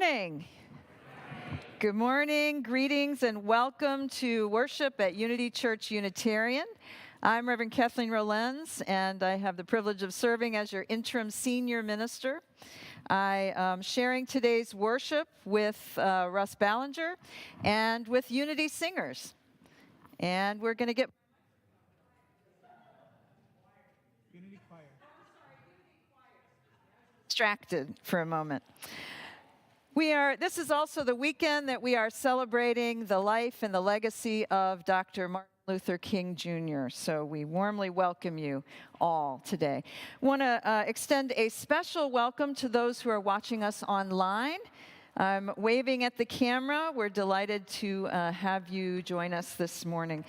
morning. Good morning, greetings, and welcome to worship at Unity Church-Unitarian. I'm Reverend Kathleen Rolenz, and I have the privilege of serving as your interim senior minister. I am sharing today's worship with Russel Balenger and with Unity Singers. And we're going to get distracted for a moment. This is also the weekend that we are celebrating the life and the legacy of Dr. Martin Luther King Jr., so we warmly welcome you all today. I want to extend a special welcome to those who are watching us online. I'm waving at the camera. We're delighted to have you join us this morning.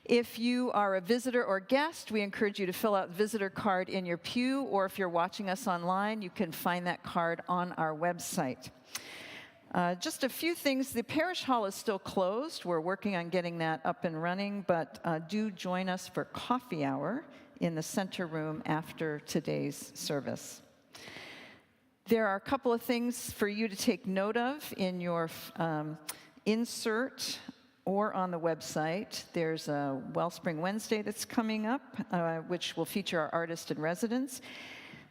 If you are a visitor or guest, we encourage you to fill out the visitor card in your pew, or if you're watching us online, you can find that card on our website. Just a few things. The parish hall is still closed. We're working on getting that up and running, but do join us for coffee hour in the center room after today's service. There are a couple of things for you to take note of in your insert or on the website. There's a Wellspring Wednesday that's coming up, which will feature our artist in residence.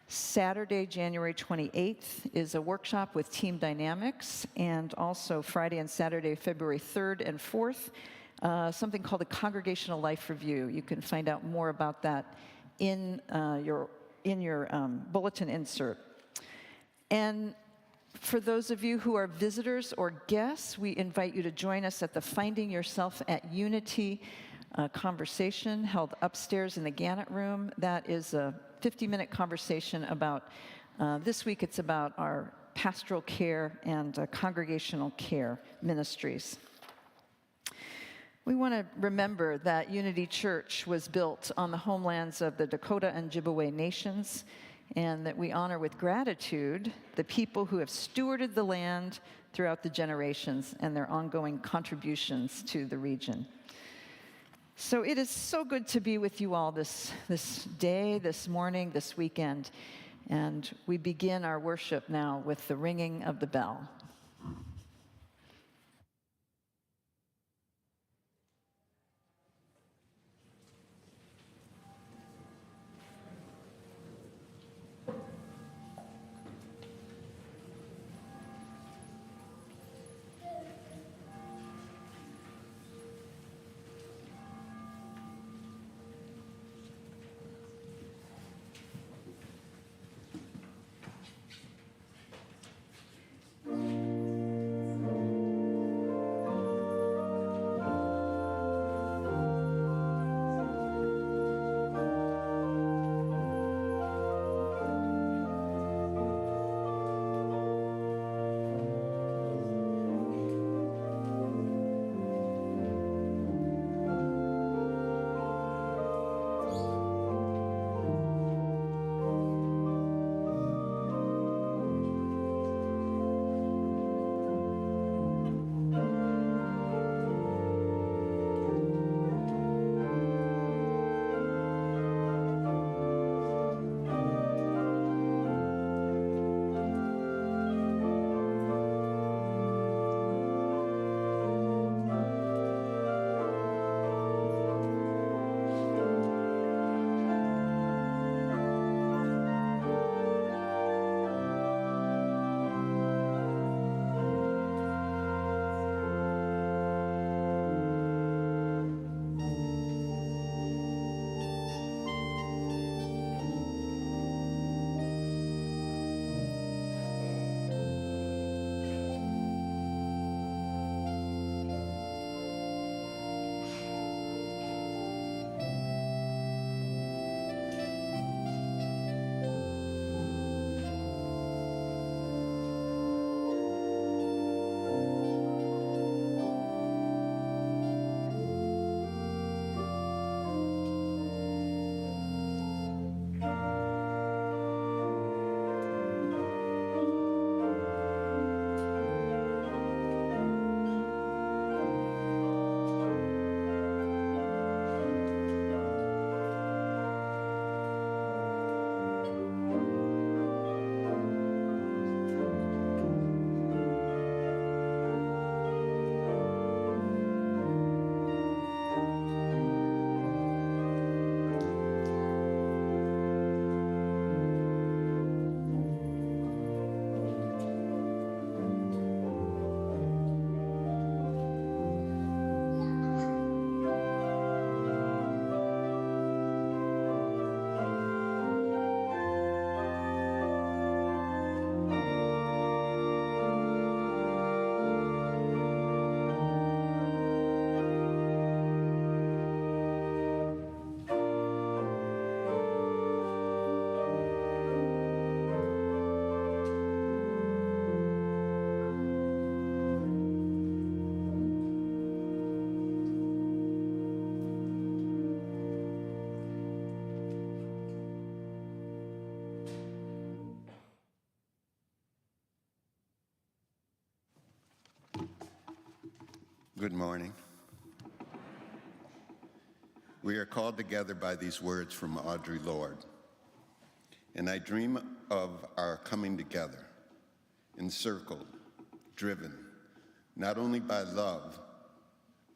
Saturday, January 28th, is a workshop with Team Dynamics, and also Friday and Saturday, February 3rd and 4th, something called the Congregational Life Review. You can find out more about that in your bulletin insert. And for those of you who are visitors or guests, we invite you to join us at the Finding Yourself at Unity conversation held upstairs in the Gannett Room. That is a 50-minute conversation about, this week it's about our pastoral care and congregational care ministries. We want to remember that Unity Church was built on the homelands of the Dakota and Ojibwe Nations, and that we honor with gratitude the people who have stewarded the land throughout the generations and their ongoing contributions to the region. So it is so good to be with you all this day, this morning, this weekend. And we begin our worship now with the ringing of the bell. Good morning. We are called together by these words from Audre Lorde. And I dream of our coming together, encircled, driven, not only by love,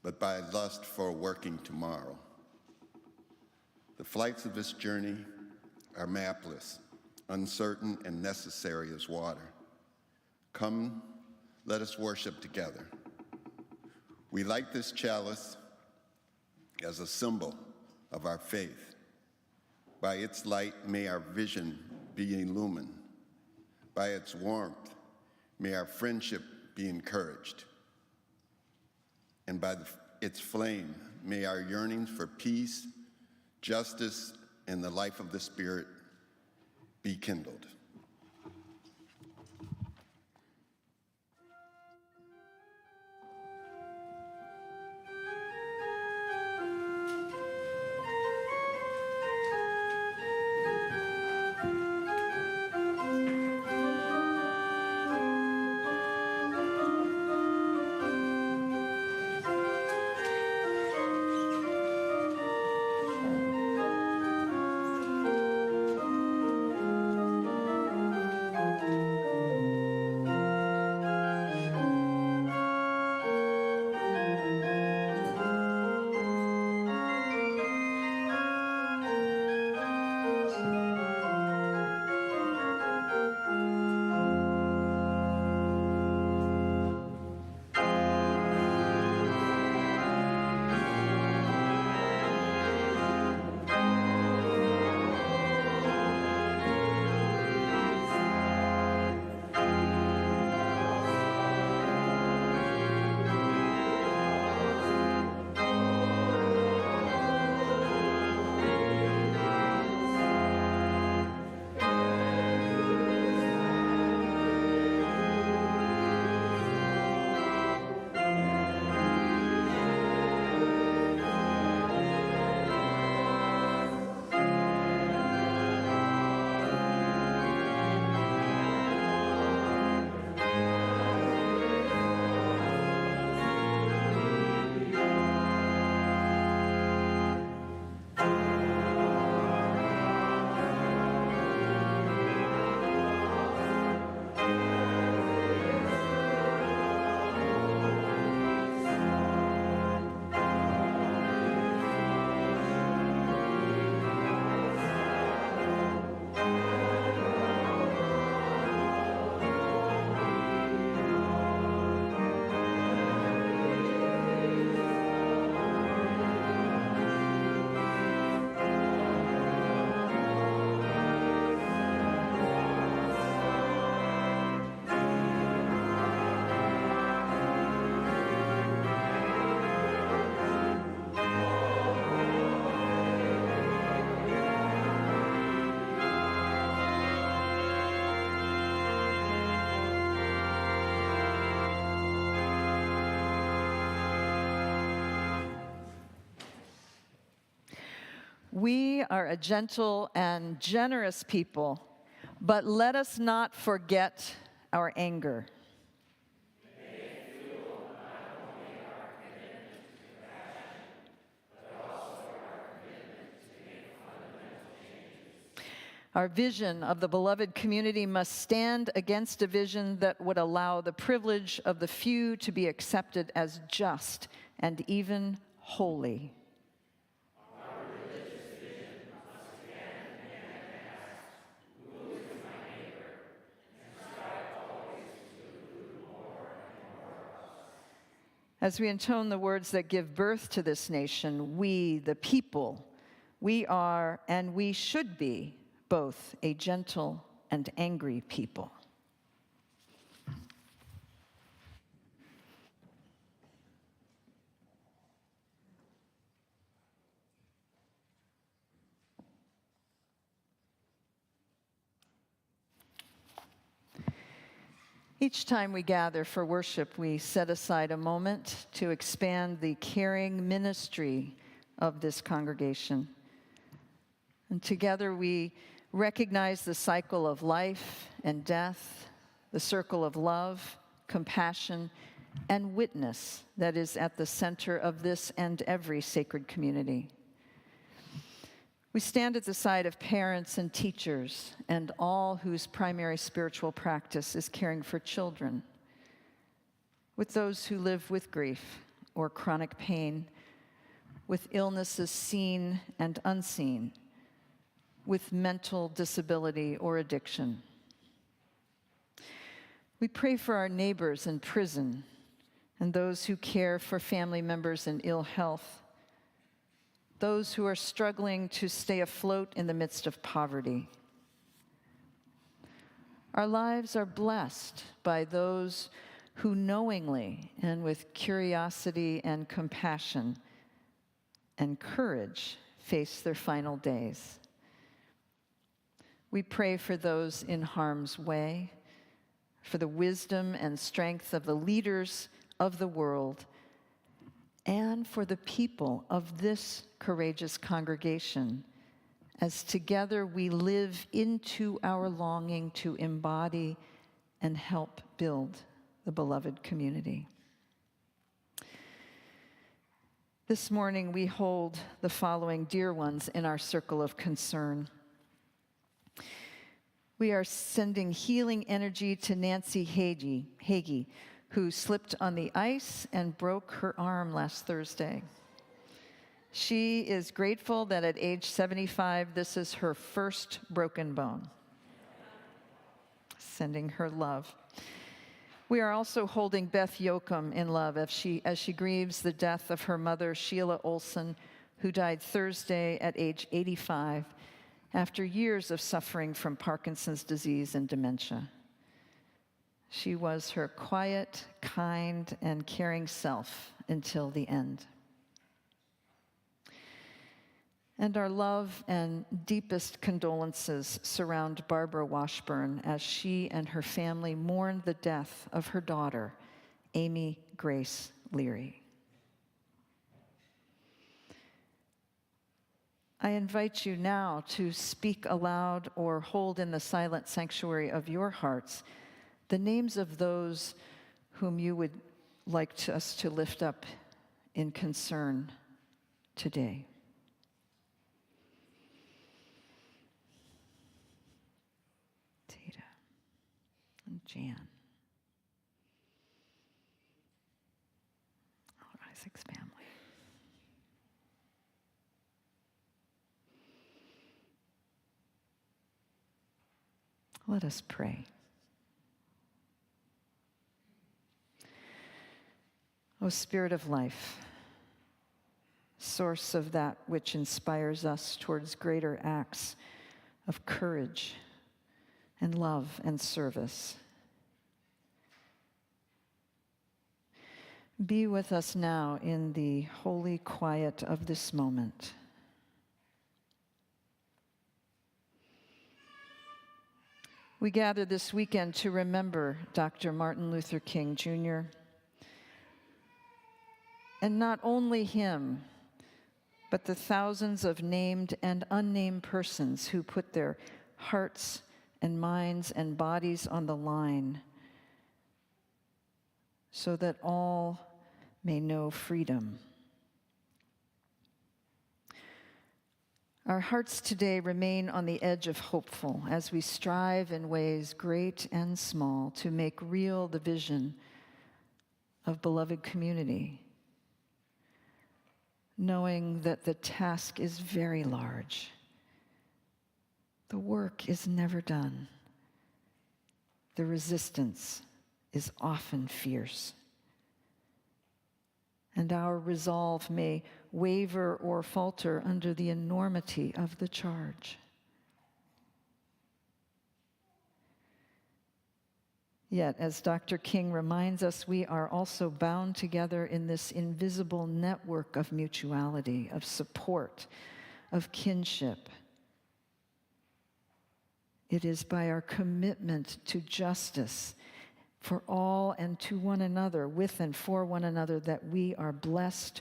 but by lust for a working tomorrow. The flights of this journey are mapless, uncertain, and necessary as water. Come, let us worship together. We light this chalice as a symbol of our faith. By its light, may our vision be illumined. By its warmth, may our friendship be encouraged. And by its flame, may our yearnings for peace, justice, and the life of the Spirit be kindled. We are a gentle and generous people, but let us not forget our anger. Our vision of the beloved community must stand against a vision that would allow the privilege of the few to be accepted as just and even holy. Our religious vision must again and ask, who is my neighbor, and strive always to include more and more of us. As we intone the words that give birth to this nation, we, the people, we are and we should be both a gentle and angry people. Each time we gather for worship, we set aside a moment to expand the caring ministry of this congregation. And together we recognize the cycle of life and death, the circle of love, compassion, and witness that is at the center of this and every sacred community. We stand at the side of parents and teachers and all whose primary spiritual practice is caring for children, with those who live with grief or chronic pain, with illnesses seen and unseen, with mental disability or addiction. We pray for our neighbors in prison and those who care for family members in ill health, those who are struggling to stay afloat in the midst of poverty. Our lives are blessed by those who knowingly and with curiosity and compassion and courage face their final days. We pray for those in harm's way, for the wisdom and strength of the leaders of the world, and for the people of this courageous congregation, as together we live into our longing to embody and help build the beloved community. This morning we hold the following dear ones in our circle of concern. We are sending healing energy to Nancy Hagee, who slipped on the ice and broke her arm last Thursday. She is grateful that at age 75, this is her first broken bone. Sending her love. We are also holding Beth Yoakum in love as she grieves the death of her mother, Sheila Olson, who died Thursday at age 85 after years of suffering from Parkinson's disease and dementia. She was her quiet, kind, and caring self until the end. And our love and deepest condolences surround Barbara Washburn as she and her family mourn the death of her daughter, Amy Grace Leary. I invite you now to speak aloud or hold in the silent sanctuary of your hearts the names of those whom you would like us to lift up in concern today. Tita and Jan. Isaac's family. Let us pray. O Spirit of life, source of that which inspires us towards greater acts of courage and love and service, be with us now in the holy quiet of this moment. We gather this weekend to remember Dr. Martin Luther King, Jr., and not only him, but the thousands of named and unnamed persons who put their hearts and minds and bodies on the line so that all may know freedom. Our hearts today remain on the edge of hopeful as we strive in ways great and small to make real the vision of beloved community, knowing that the task is very large. The work is never done. The resistance is often fierce. And our resolve may waver or falter under the enormity of the charge. Yet, as Dr. King reminds us, we are also bound together in this invisible network of mutuality, of support, of kinship. It is by our commitment to justice for all and to one another, with and for one another, that we are blessed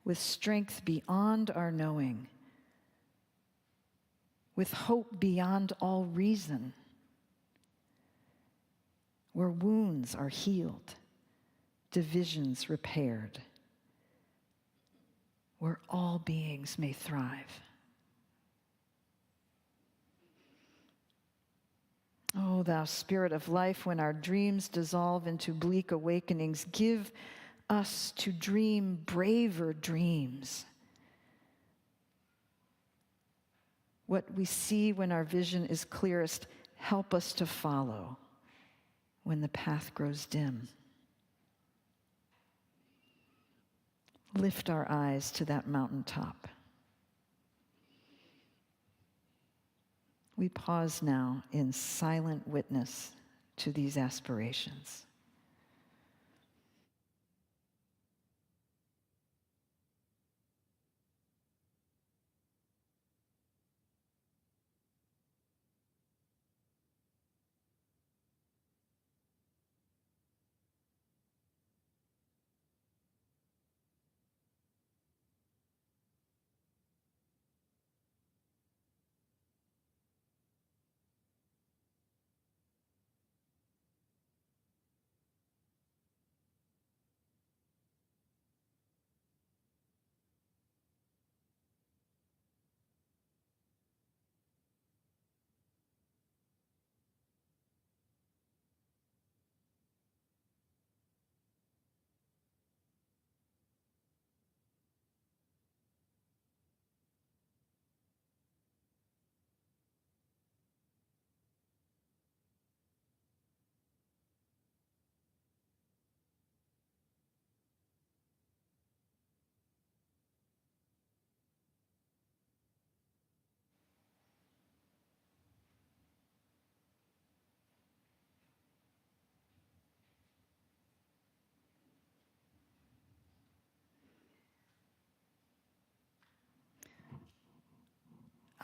with strength beyond our knowing, with hope beyond all reason, where wounds are healed, divisions repaired, where all beings may thrive. O thou Spirit of life, when our dreams dissolve into bleak awakenings, give us to dream braver dreams. What we see when our vision is clearest, help us to follow when the path grows dim. Lift our eyes to that mountaintop. We pause now in silent witness to these aspirations.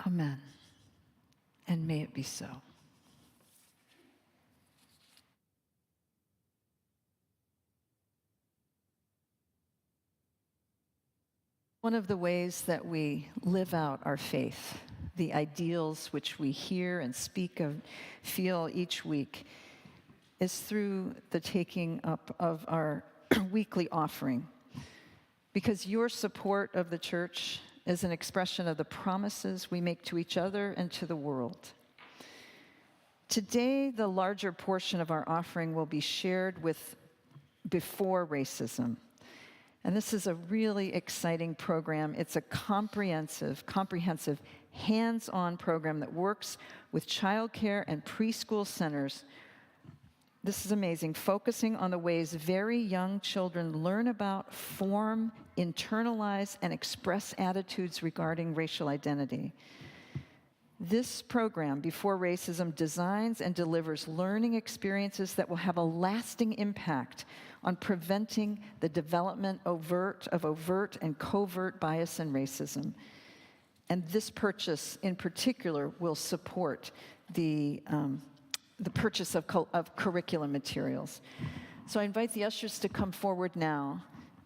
Amen. And may it be so. One of the ways that we live out our faith, the ideals which we hear and speak of, feel each week, is through the taking up of our weekly offering. Because your support of the church is an expression of the promises we make to each other and to the world. Today, the larger portion of our offering will be shared with Before Racism. And this is a really exciting program. It's a comprehensive, hands-on program that works with childcare and preschool centers. This is amazing, focusing on the ways very young children learn about, form, internalize, and express attitudes regarding racial identity. This program, Before Racism, designs and delivers learning experiences that will have a lasting impact on preventing the development of overt and covert bias and racism. And this purchase, in particular, will support the purchase of curriculum materials. So I invite the ushers to come forward now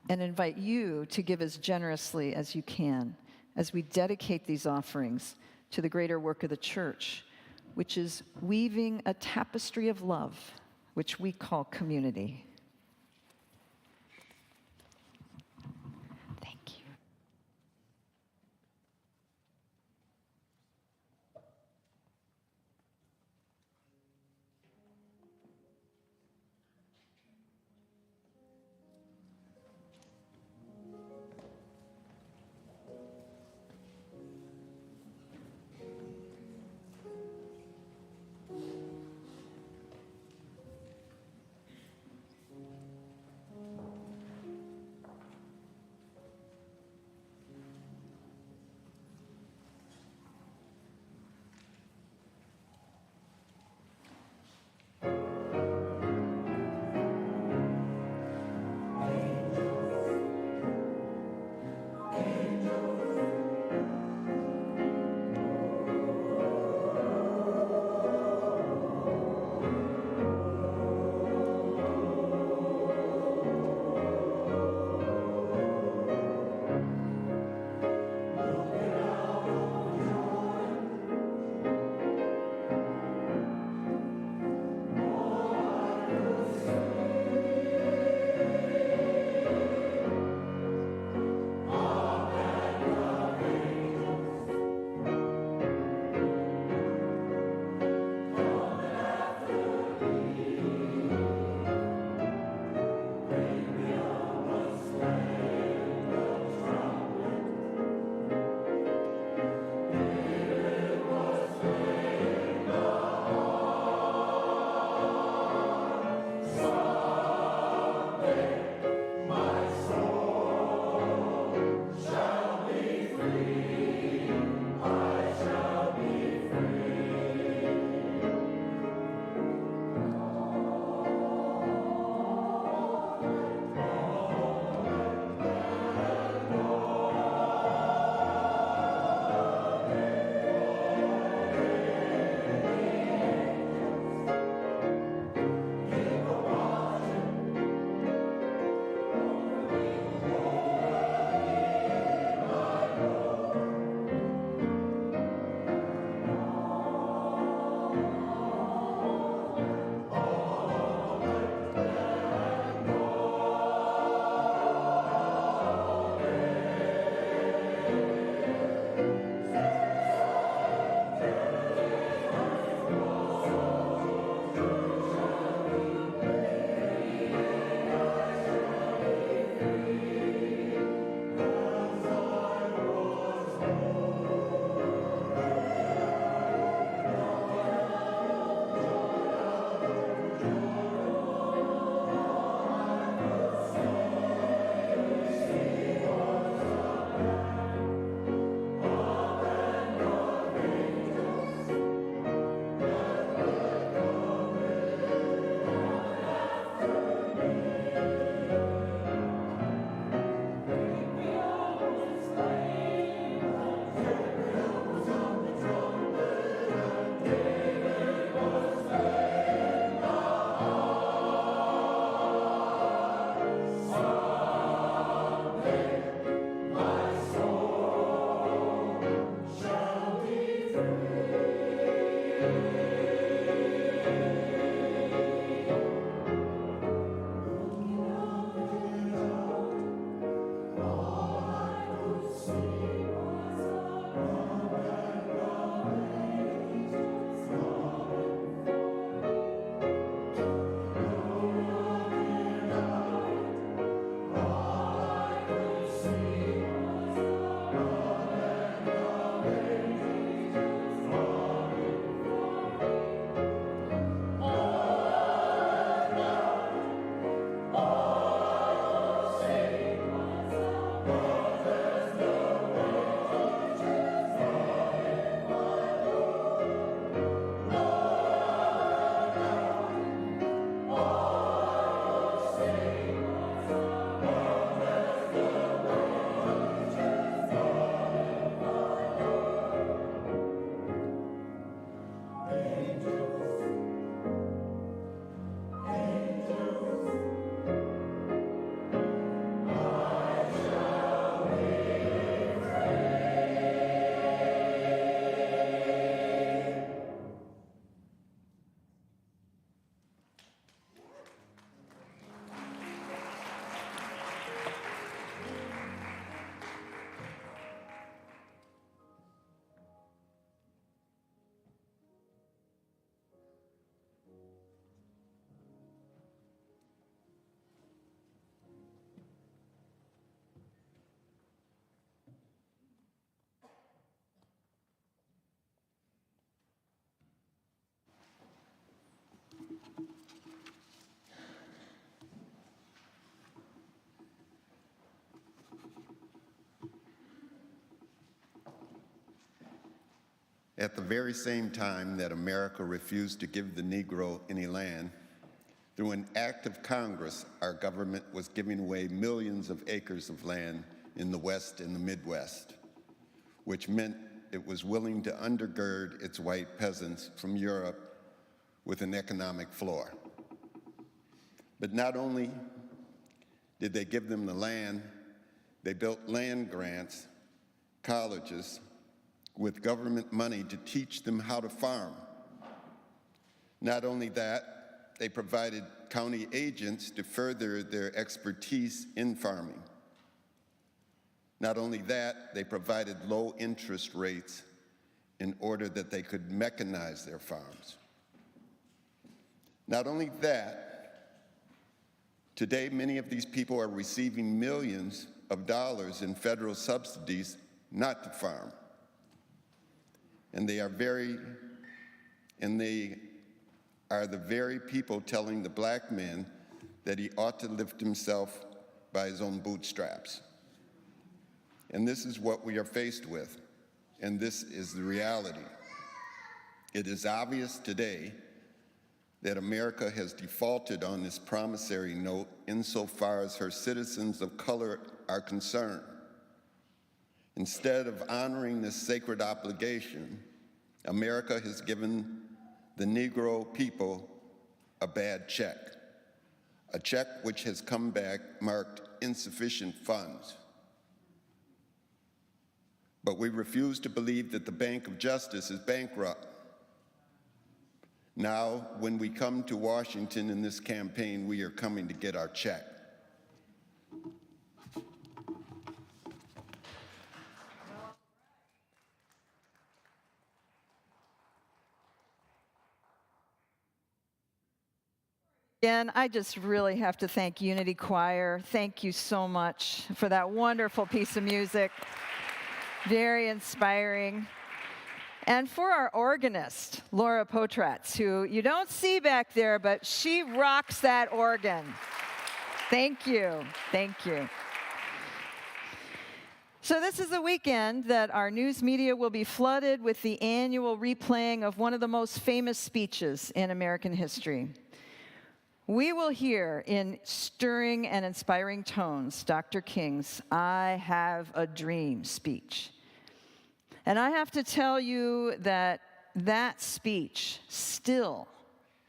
and invite you to give as generously as you can as we dedicate these offerings to the greater work of the church, which is weaving a tapestry of love, which we call community. Thank you. at the very same time that America refused to give the Negro any land, through an act of Congress, our government was giving away millions of acres of land in the West and the Midwest, which meant it was willing to undergird its white peasants from Europe with an economic floor. But not only did they give them the land, they built land grants, colleges, with government money to teach them how to farm. Not only that, they provided county agents to further their expertise in farming. Not only that, they provided low interest rates in order that they could mechanize their farms. Not only that, today many of these people are receiving millions of dollars in federal subsidies not to farm. And they are the very people telling the black man that he ought to lift himself by his own bootstraps. And this is what we are faced with, and this is the reality. It is obvious today that America has defaulted on this promissory note insofar as her citizens of color are concerned. Instead of honoring this sacred obligation, America has given the Negro people a bad check, a check which has come back marked insufficient funds. But we refuse to believe that the Bank of Justice is bankrupt. Now, when we come to Washington in this campaign, we are coming to get our check. Again, I just really have to thank Unity Choir. Thank you so much for that wonderful piece of music. Very inspiring. And for our organist, Laura Potratz, who you don't see back there, but she rocks that organ. Thank you. Thank you. So this is the weekend that our news media will be flooded with the annual replaying of one of the most famous speeches in American history. We will hear in stirring and inspiring tones Dr. King's "I Have a Dream" speech. And I have to tell you that that speech still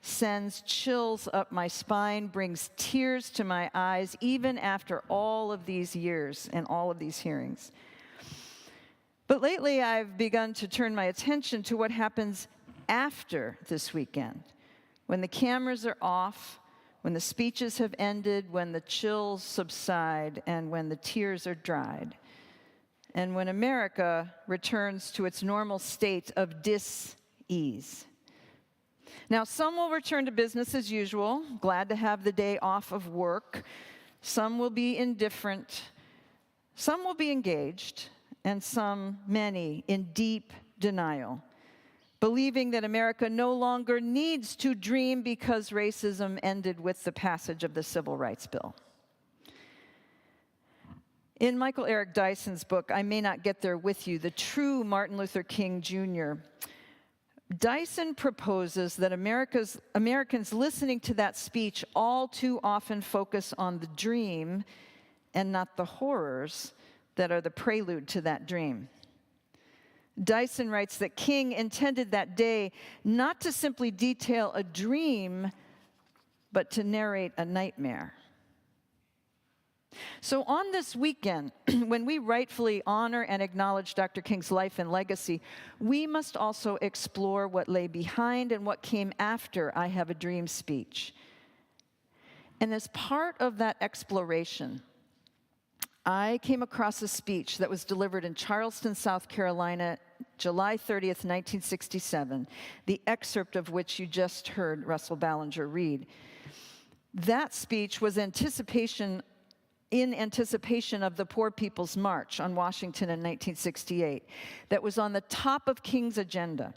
sends chills up my spine, brings tears to my eyes, even after all of these years and all of these hearings. But lately, I've begun to turn my attention to what happens after this weekend, when the cameras are off, when the speeches have ended, when the chills subside, and when the tears are dried, and when America returns to its normal state of dis-ease. Now, some will return to business as usual, glad to have the day off of work. Some will be indifferent. Some will be engaged, and many, in deep denial, believing that America no longer needs to dream because racism ended with the passage of the Civil Rights Bill. In Michael Eric Dyson's book, I May Not Get There With You, The True Martin Luther King Jr., Dyson proposes that Americans listening to that speech all too often focus on the dream and not the horrors that are the prelude to that dream. Dyson writes that King intended that day not to simply detail a dream, but to narrate a nightmare. So on this weekend, when we rightfully honor and acknowledge Dr. King's life and legacy, we must also explore what lay behind and what came after I Have a Dream speech. And as part of that exploration, I came across a speech that was delivered in Charleston, South Carolina, July 30th, 1967, the excerpt of which you just heard Russel Balenger read. That speech was in anticipation of the Poor People's March on Washington in 1968, that was on the top of King's agenda,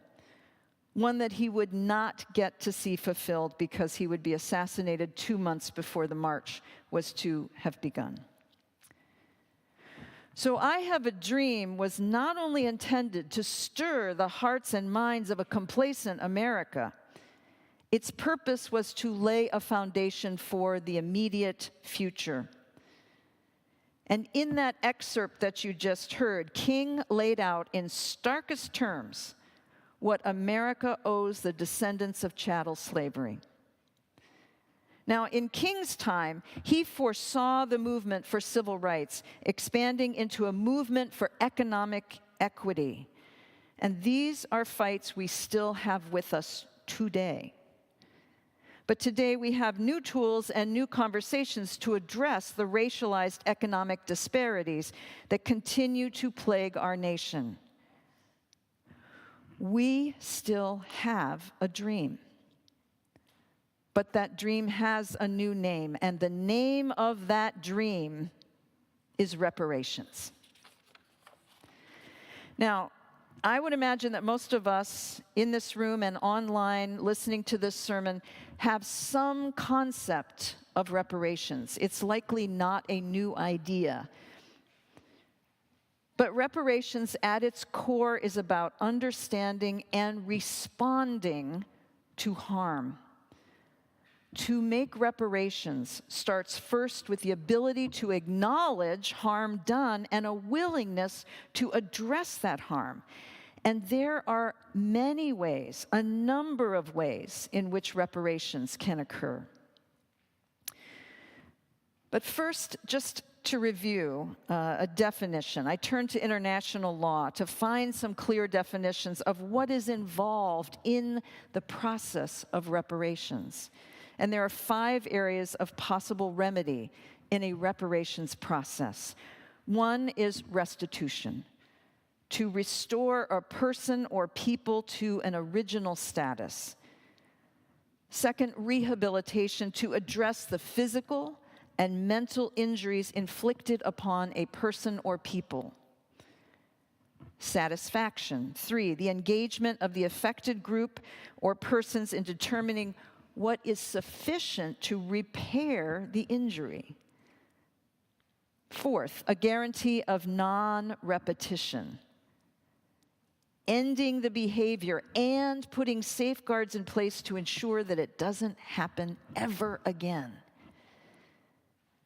one that he would not get to see fulfilled because he would be assassinated 2 months before the march was to have begun. So I Have a Dream was not only intended to stir the hearts and minds of a complacent America, its purpose was to lay a foundation for the immediate future. And in that excerpt that you just heard, King laid out in starkest terms what America owes the descendants of chattel slavery. Now, in King's time, he foresaw the movement for civil rights expanding into a movement for economic equity. And these are fights we still have with us today. But today we have new tools and new conversations to address the racialized economic disparities that continue to plague our nation. We still have a dream. But that dream has a new name, and the name of that dream is reparations. Now, I would imagine that most of us in this room and online listening to this sermon have some concept of reparations. It's likely not a new idea. But reparations at its core is about understanding and responding to harm. To make reparations starts first with the ability to acknowledge harm done and a willingness to address that harm. And there are many ways, a number of ways, in which reparations can occur. But first, just to review a definition, I turned to international law to find some clear definitions of what is involved in the process of reparations. And there are 5 areas of possible remedy in a reparations process. One is restitution, to restore a person or people to an original status. Second, rehabilitation, to address the physical and mental injuries inflicted upon a person or people. Satisfaction. 3, the engagement of the affected group or persons in determining what is sufficient to repair the injury. 4th, a guarantee of non-repetition, ending the behavior and putting safeguards in place to ensure that it doesn't happen ever again.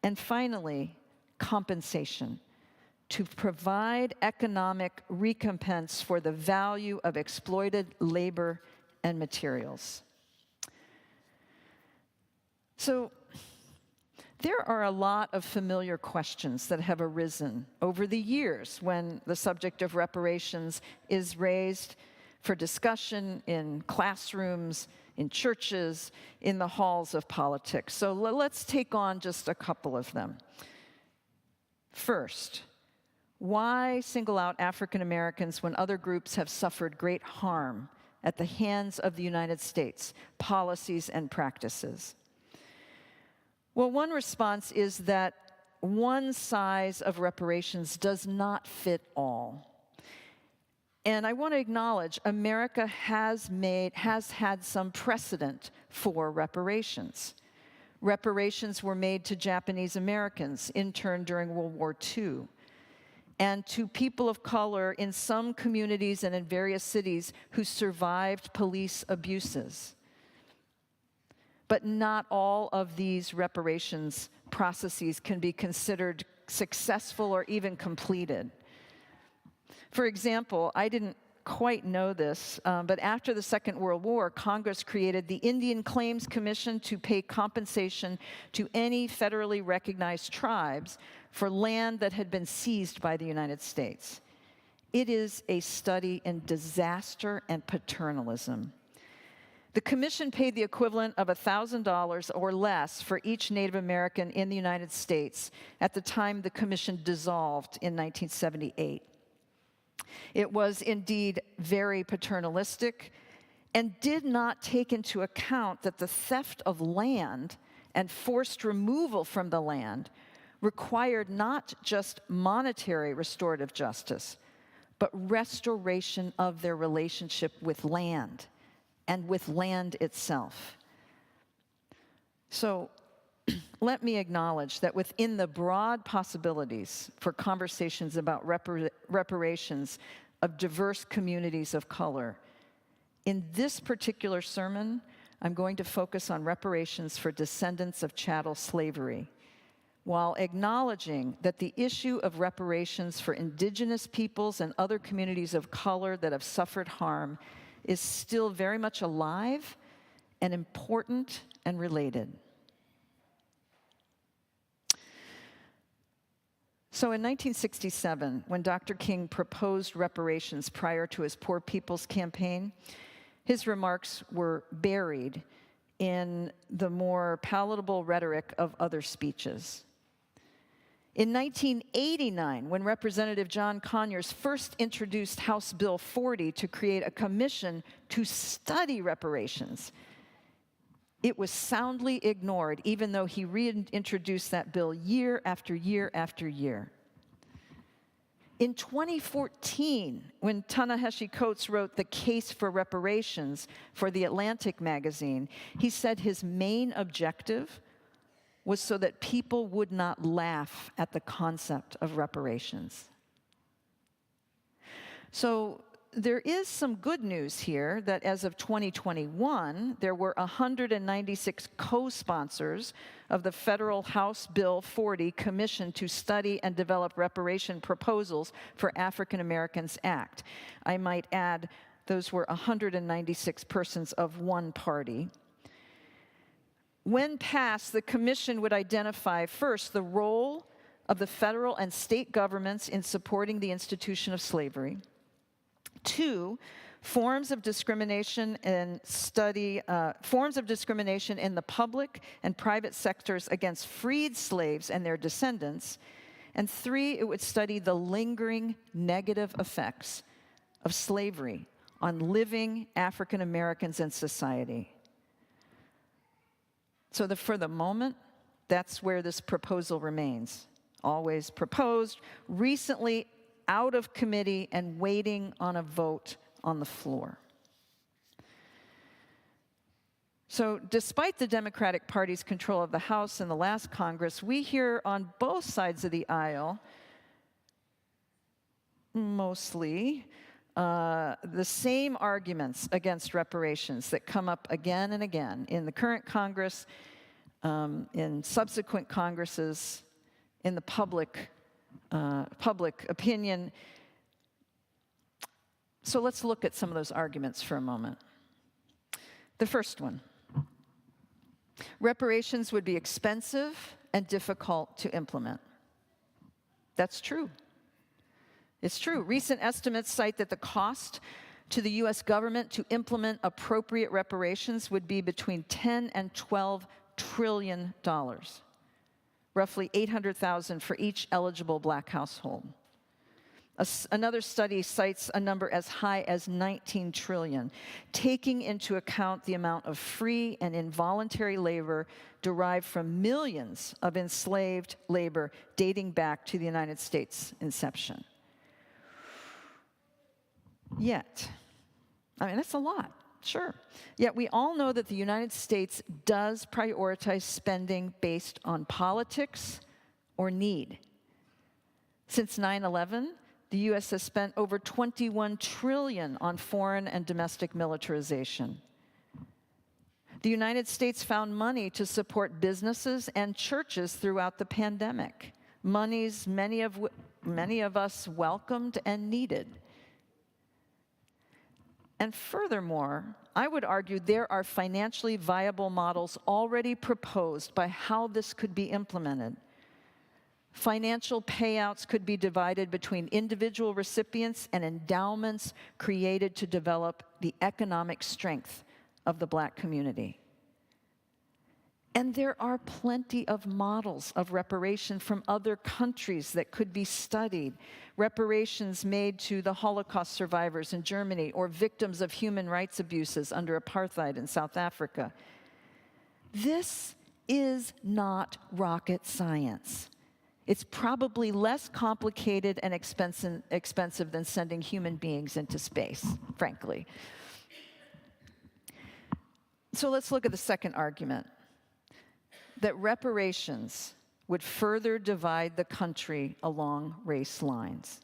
And finally, compensation, to provide economic recompense for the value of exploited labor and materials. So, there are a lot of familiar questions that have arisen over the years when the subject of reparations is raised for discussion in classrooms, in churches, in the halls of politics. So let's take on just a couple of them. First, why single out African Americans when other groups have suffered great harm at the hands of the United States, policies and practices? Well, one response is that one size of reparations does not fit all. And I want to acknowledge America has had some precedent for reparations. Reparations were made to Japanese Americans interned during World War II, and to people of color in some communities and in various cities who survived police abuses. But not all of these reparations processes can be considered successful or even completed. For example, I didn't quite know this, but after the Second World War, Congress created the Indian Claims Commission to pay compensation to any federally recognized tribes for land that had been seized by the United States. It is a study in disaster and paternalism. The commission paid the equivalent of $1,000 or less for each Native American in the United States at the time the commission dissolved in 1978. It was indeed very paternalistic and did not take into account that the theft of land and forced removal from the land required not just monetary restorative justice, but restoration of their relationship with land and with land itself. So, let me acknowledge that within the broad possibilities for conversations about reparations of diverse communities of color, in this particular sermon, I'm going to focus on reparations for descendants of chattel slavery, while acknowledging that the issue of reparations for indigenous peoples and other communities of color that have suffered harm is still very much alive and important and related. So in 1967, when Dr. King proposed reparations prior to his Poor People's Campaign, his remarks were buried in the more palatable rhetoric of other speeches. In 1989, when Representative John Conyers first introduced House Bill 40 to create a commission to study reparations, it was soundly ignored, even though he reintroduced that bill year after year after year. In 2014, when Ta-Nehisi Coates wrote The Case for Reparations for The Atlantic magazine, he said his main objective was so that people would not laugh at the concept of reparations. So there is some good news here that as of 2021, there were 196 co-sponsors of the federal House Bill 40 Commission to Study and Develop Reparation Proposals for African Americans Act. I might add, those were 196 persons of one party. When passed, the commission would identify first the role of the federal and state governments in supporting the institution of slavery. 2, forms of discrimination in the public and private sectors against freed slaves and their descendants. And 3, it would study the lingering negative effects of slavery on living African Americans and society. So for the moment, that's where this proposal remains. Always proposed, recently out of committee and waiting on a vote on the floor. So despite the Democratic Party's control of the House in the last Congress, we hear on both sides of the aisle, mostly, the same arguments against reparations that come up again and again in the current Congress, in subsequent Congresses, in the public opinion. So let's look at some of those arguments for a moment. The first one, reparations would be expensive and difficult to implement. That's true. It's true. Recent estimates cite that the cost to the U.S. government to implement appropriate reparations would be between $10 and $12 trillion. Roughly $800,000 for each eligible black household. Another study cites a number as high as $19 trillion, taking into account the amount of free and involuntary labor derived from millions of enslaved labor dating back to the United States' inception. Yet, I mean, that's a lot. Sure. Yet we all know that the United States does prioritize spending based on politics or need. Since 9/11, the U.S. has spent over $21 trillion on foreign and domestic militarization. The United States found money to support businesses and churches throughout the pandemic, monies many of us welcomed and needed. And furthermore, I would argue there are financially viable models already proposed by how this could be implemented. Financial payouts could be divided between individual recipients and endowments created to develop the economic strength of the Black community. And there are plenty of models of reparation from other countries that could be studied. Reparations made to the Holocaust survivors in Germany or victims of human rights abuses under apartheid in South Africa. This is not rocket science. It's probably less complicated and expensive than sending human beings into space, frankly. So let's look at the second argument. that reparations would further divide the country along race lines.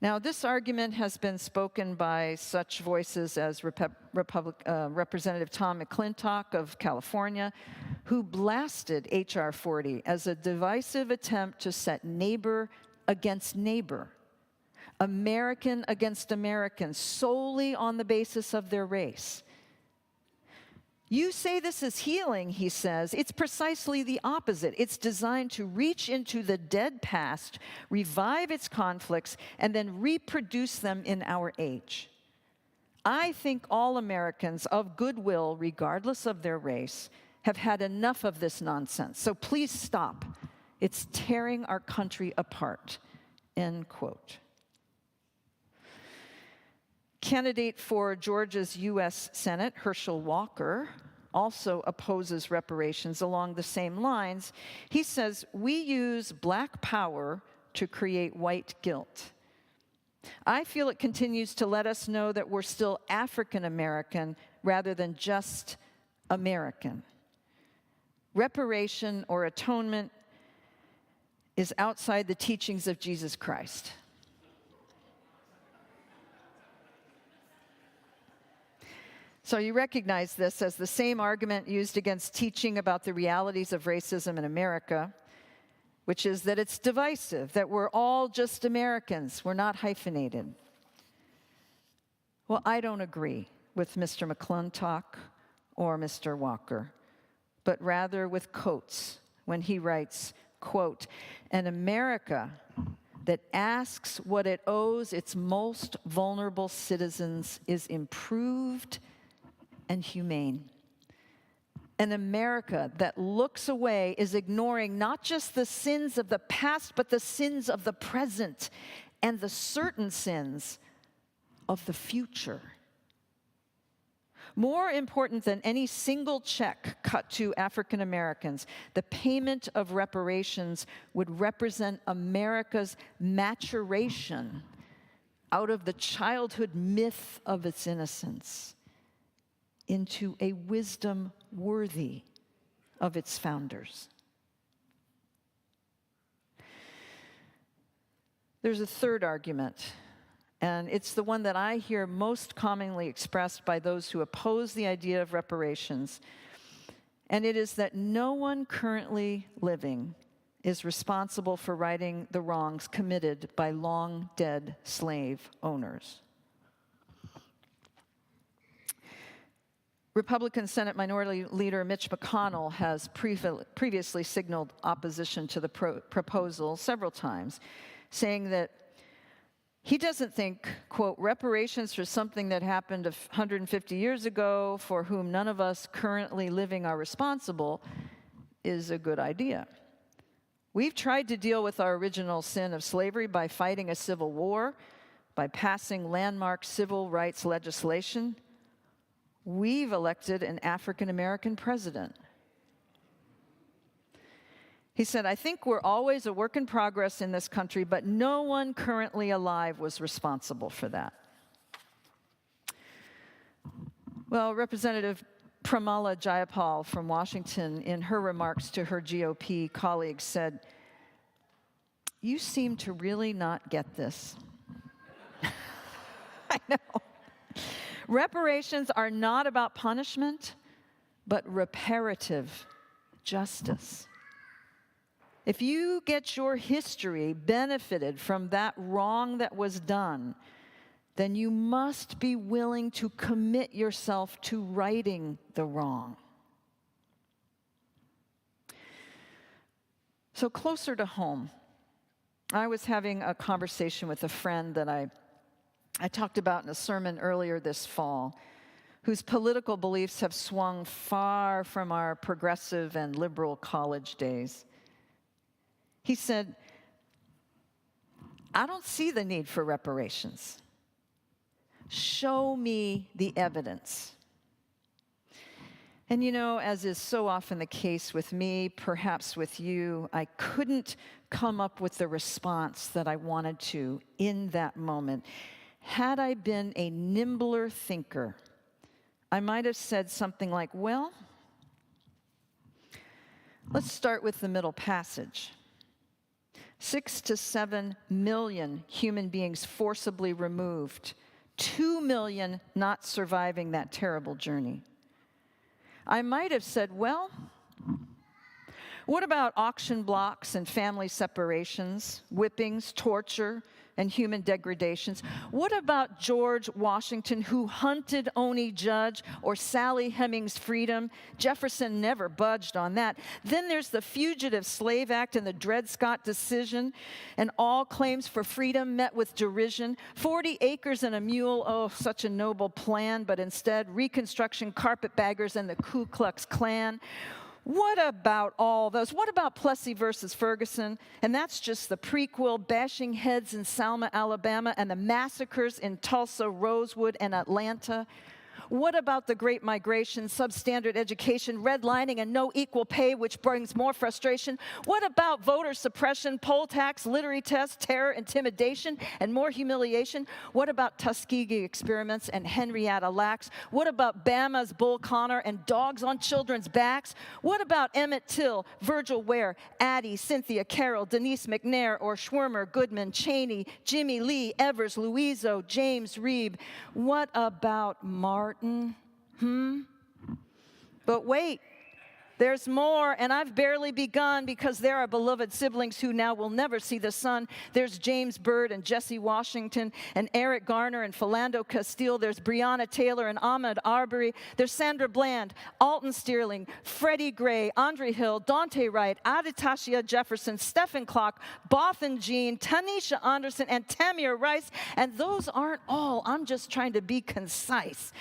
Now, this argument has been spoken by such voices as Representative Tom McClintock of California, who blasted H.R. 40 as a divisive attempt to set neighbor against neighbor, American against American, solely on the basis of their race. You say this is healing, he says. It's precisely the opposite. It's designed to reach into the dead past, revive its conflicts, and then reproduce them in our age. I think all Americans of goodwill, regardless of their race, have had enough of this nonsense. So please stop. It's tearing our country apart. End quote. Candidate for Georgia's U.S. Senate, Herschel Walker, also opposes reparations along the same lines. He says, we use black power to create white guilt. I feel it continues to let us know that we're still African American rather than just American. Reparation or atonement is outside the teachings of Jesus Christ. So you recognize this as the same argument used against teaching about the realities of racism in America, which is that it's divisive, that we're all just Americans, we're not hyphenated. Well, I don't agree with Mr. McClintock or Mr. Walker, but rather with Coates when he writes, quote, an America that asks what it owes its most vulnerable citizens is improved and humane. An America that looks away is ignoring not just the sins of the past, but the sins of the present and the certain sins of the future. More important than any single check cut to African Americans, the payment of reparations would represent America's maturation out of the childhood myth of its innocence into a wisdom worthy of its founders. There's a third argument, and it's the one that I hear most commonly expressed by those who oppose the idea of reparations, and it is that no one currently living is responsible for righting the wrongs committed by long-dead slave owners. Republican Senate Minority Leader Mitch McConnell has previously signaled opposition to the proposal several times, saying that he doesn't think, quote, reparations for something that happened 150 years ago for whom none of us currently living are responsible is a good idea. We've tried to deal with our original sin of slavery by fighting a civil war, by passing landmark civil rights legislation. We've elected an African American president. He said, I think we're always a work in progress in this country, but no one currently alive was responsible for that. Well, Representative Pramila Jayapal from Washington, in her remarks to her GOP colleagues, said, you seem to really not get this. I know. Reparations are not about punishment, but reparative justice. If you get your history benefited from that wrong that was done, then you must be willing to commit yourself to righting the wrong. So closer to home, I was having a conversation with a friend that I talked about in a sermon earlier this fall, whose political beliefs have swung far from our progressive and liberal college days. He said, I don't see the need for reparations. Show me the evidence. And you know, as is so often the case with me, perhaps with you, I couldn't come up with the response that I wanted to in that moment. Had I been a nimbler thinker, I might have said something like, well, Let's start with the middle passage. 6 to 7 million human beings forcibly removed, 2 million not surviving that terrible journey. I might have said, well, what about auction blocks and family separations, whippings, torture, and human degradations? What about George Washington, who hunted Oney Judge, or Sally Hemings' freedom? Jefferson never budged on that. Then there's the Fugitive Slave Act and the Dred Scott decision, and all claims for freedom met with derision. 40 acres and a mule, oh, such a noble plan, but instead Reconstruction, carpetbaggers, and the Ku Klux Klan. What about all those? What about Plessy versus Ferguson? And that's just the prequel, bashing heads in Selma, Alabama, and the massacres in Tulsa, Rosewood, and Atlanta. What about the Great Migration, substandard education, redlining, and no equal pay, which brings more frustration? What about voter suppression, poll tax, literary tests, terror, intimidation, and more humiliation? What about Tuskegee experiments and Henrietta Lacks? What about Bama's Bull Connor and dogs on children's backs? What about Emmett Till, Virgil Ware, Addie, Cynthia Carroll, Denise McNair, or Schwimmer, Goodman, Cheney, Jimmy Lee, Evers, Louiso, James Reeb? What about Martin? But wait, there's more, and I've barely begun, because there are beloved siblings who now will never see the sun. There's James Byrd and Jesse Washington and Eric Garner and Philando Castile. There's Breonna Taylor and Ahmaud Arbery. There's Sandra Bland, Alton Sterling, Freddie Gray, Andre Hill, Dante Wright, Aditasia Jefferson, Stephen Clark, Bothan Jean, Tanisha Anderson, and Tamir Rice. And those aren't all. I'm just trying to be concise.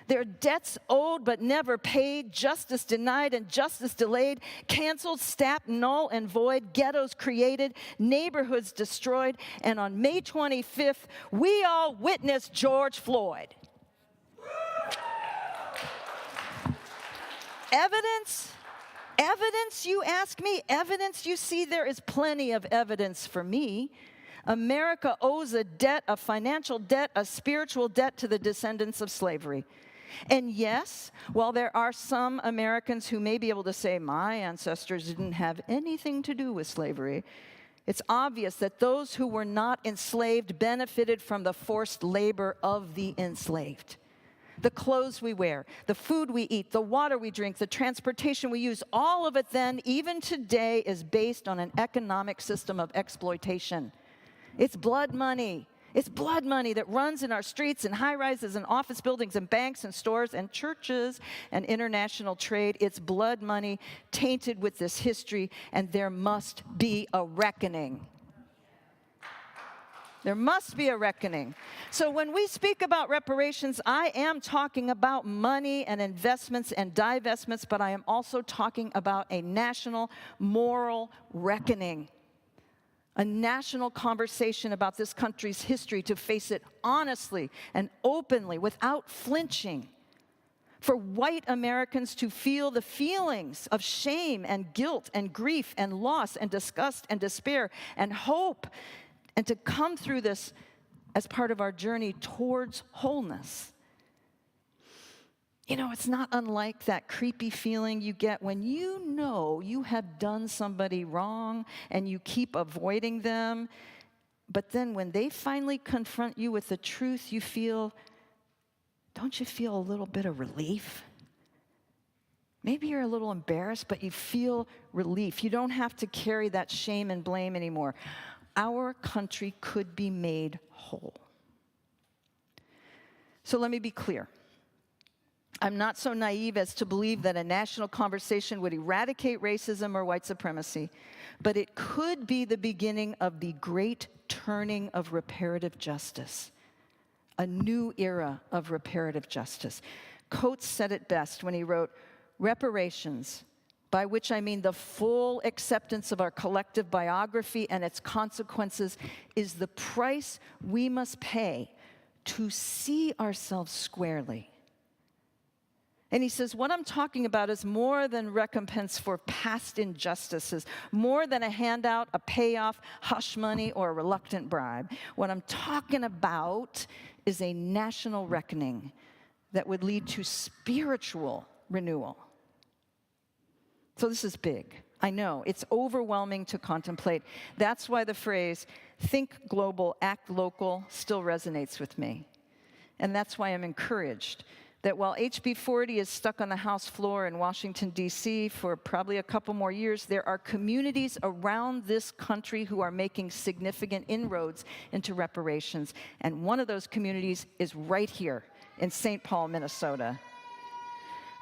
There are debts owed but never paid, justice denied and justice delayed, canceled, stamped, null and void, ghettos created, neighborhoods destroyed, and on May 25th, we all witnessed George Floyd. Evidence? Evidence, you ask me? Evidence? You see, there is plenty of evidence for me. America owes a debt, a financial debt, a spiritual debt to the descendants of slavery. And yes, while there are some Americans who may be able to say, my ancestors didn't have anything to do with slavery, it's obvious that those who were not enslaved benefited from the forced labor of the enslaved. The clothes we wear, the food we eat, the water we drink, the transportation we use, all of it then, even today, is based on an economic system of exploitation. It's blood money. It's blood money that runs in our streets and high-rises and office buildings and banks and stores and churches and international trade. It's blood money tainted with this history, and there must be a reckoning. There must be a reckoning. So when we speak about reparations, I am talking about money and investments and divestments, but I am also talking about a national moral reckoning. A national conversation about this country's history, to face it honestly and openly without flinching. For white Americans to feel the feelings of shame and guilt and grief and loss and disgust and despair and hope, and to come through this as part of our journey towards wholeness. You know, it's not unlike that creepy feeling you get when you know you have done somebody wrong and you keep avoiding them, but then when they finally confront you with the truth, you feel, don't you feel a little bit of relief? Maybe you're a little embarrassed, but you feel relief. You don't have to carry that shame and blame anymore. Our country could be made whole. So let me be clear. I'm not so naive as to believe that a national conversation would eradicate racism or white supremacy, but it could be the beginning of the great turning of reparative justice, a new era of reparative justice. Coates said it best when he wrote, reparations, by which I mean the full acceptance of our collective biography and its consequences, is the price we must pay to see ourselves squarely. And he says, what I'm talking about is more than recompense for past injustices, more than a handout, a payoff, hush money, or a reluctant bribe. What I'm talking about is a national reckoning that would lead to spiritual renewal. So this is big. I know, it's overwhelming to contemplate. That's why the phrase, think global, act local, still resonates with me. And that's why I'm encouraged that while HB 40 is stuck on the House floor in Washington, D.C. for probably a couple more years, there are communities around this country who are making significant inroads into reparations. And one of those communities is right here in St. Paul, Minnesota.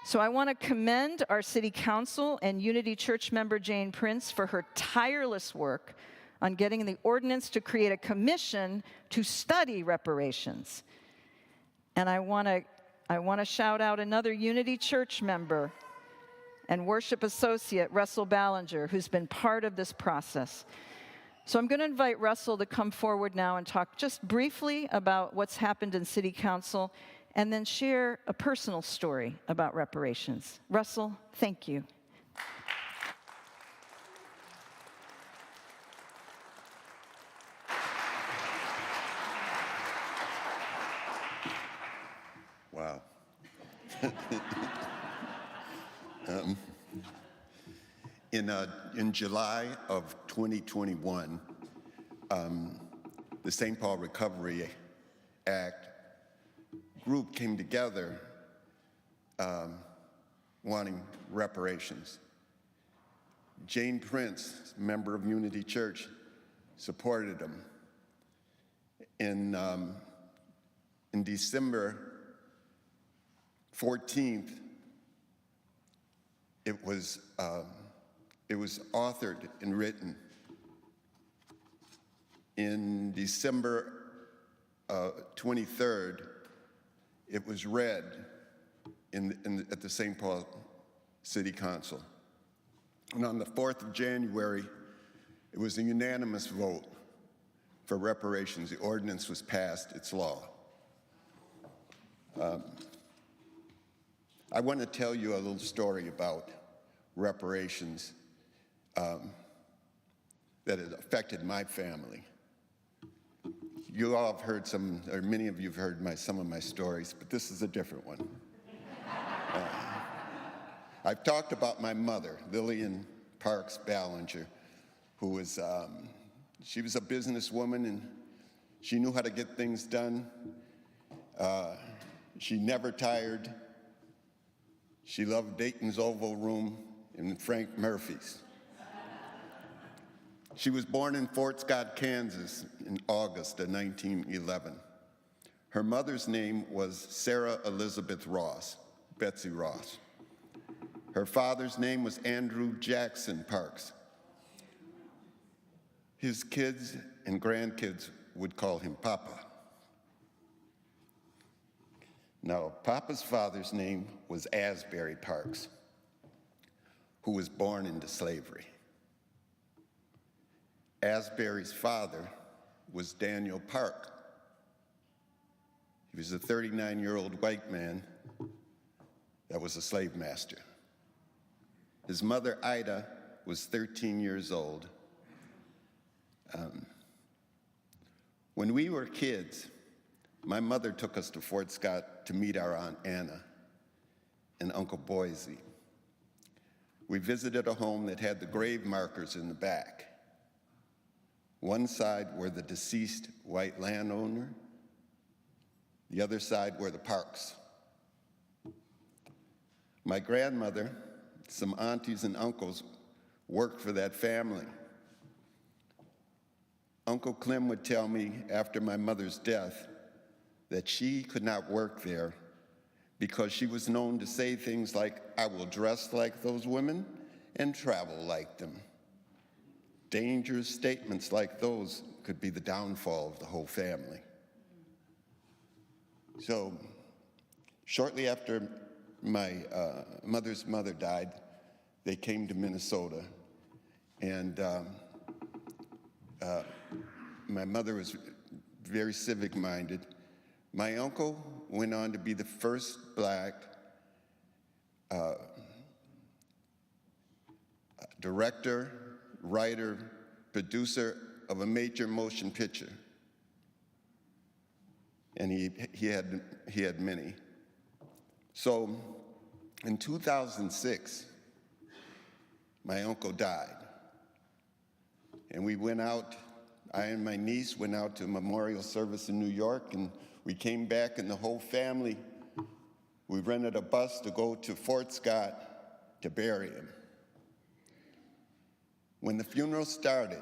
So I want to commend our City Council and Unity Church member Jane Prince for her tireless work on getting the ordinance to create a commission to study reparations. And I want to shout out another Unity Church member and worship associate, Russel Balenger, who's been part of this process. So I'm going to invite Russell to come forward now and talk just briefly about what's happened in City Council, and then share a personal story about reparations. Russell, thank you. Wow. In July of 2021, the St. Paul Recovery Act group came together wanting reparations. Jane Prince, member of Unity Church, supported them. In December 14th, it was authored and written. In December 23rd, it was read at the St. Paul City Council. And on the 4th of January, it was a unanimous vote for reparations. The ordinance was passed, it's law. I want to tell you a little story about reparations that has affected my family. You all have heard some, or many of you have heard some of my stories, but this is a different one. I've talked about my mother, Lillian Parks Balenger, who was, she was a businesswoman and she knew how to get things done. She never tired. She loved Dayton's Oval Room and Frank Murphy's. She was born in Fort Scott, Kansas in August of 1911. Her mother's name was Sarah Elizabeth Ross, Betsy Ross. Her father's name was Andrew Jackson Parks. His kids and grandkids would call him Papa. Now, Papa's father's name was Asbury Parks, who was born into slavery. Asbury's father was Daniel Park. He was a 39-year-old white man that was a slave master. His mother, Ida, was 13 years old. When we were kids, my mother took us to Fort Scott to meet our Aunt Anna and Uncle Boise. We visited a home that had the grave markers in the back. One side were the deceased white landowner, the other side were the Parks. My grandmother, some aunties and uncles worked for that family. Uncle Clem would tell me after my mother's death that she could not work there because she was known to say things like, "I will dress like those women and travel like them." Dangerous statements like those could be the downfall of the whole family. So, shortly after my mother's mother died, they came to Minnesota, and my mother was very civic-minded. My uncle went on to be the first Black director, writer, producer of a major motion picture. And he had many. So in 2006, my uncle died. And we went out, I and my niece went out to a memorial service in New York, and we came back, and the whole family, we rented a bus to go to Fort Scott to bury him. When the funeral started,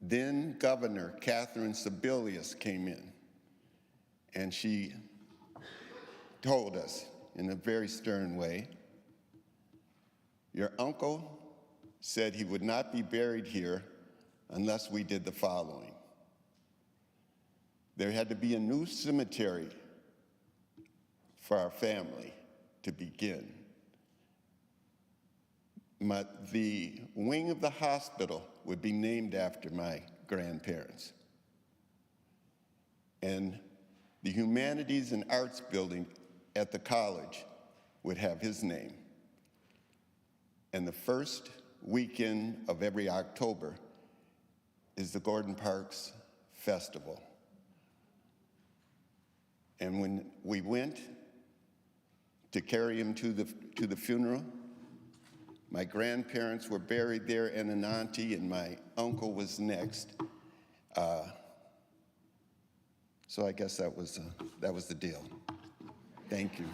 then Governor Catherine Sebelius came in, and she told us in a very stern way, your uncle said he would not be buried here unless we did the following. There had to be a new cemetery for our family to begin. The wing of the hospital would be named after my grandparents. And the Humanities and Arts building at the college would have his name. And the first weekend of every October is the Gordon Parks Festival. And when we went to carry him to the funeral, my grandparents were buried there and an auntie, and my uncle was next. So I guess that was the deal. Thank you.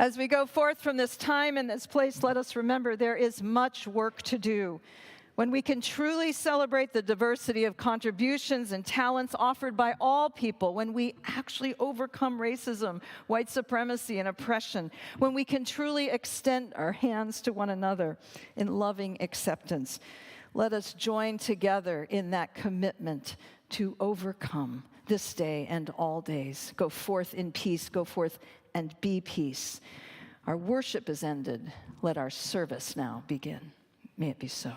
As we go forth from this time and this place, let us remember there is much work to do. When we can truly celebrate the diversity of contributions and talents offered by all people, when we actually overcome racism, white supremacy, and oppression, when we can truly extend our hands to one another in loving acceptance, let us join together in that commitment to overcome this day and all days. Go forth in peace, go forth and be peace. Our worship is ended. Let our service now begin. May it be so.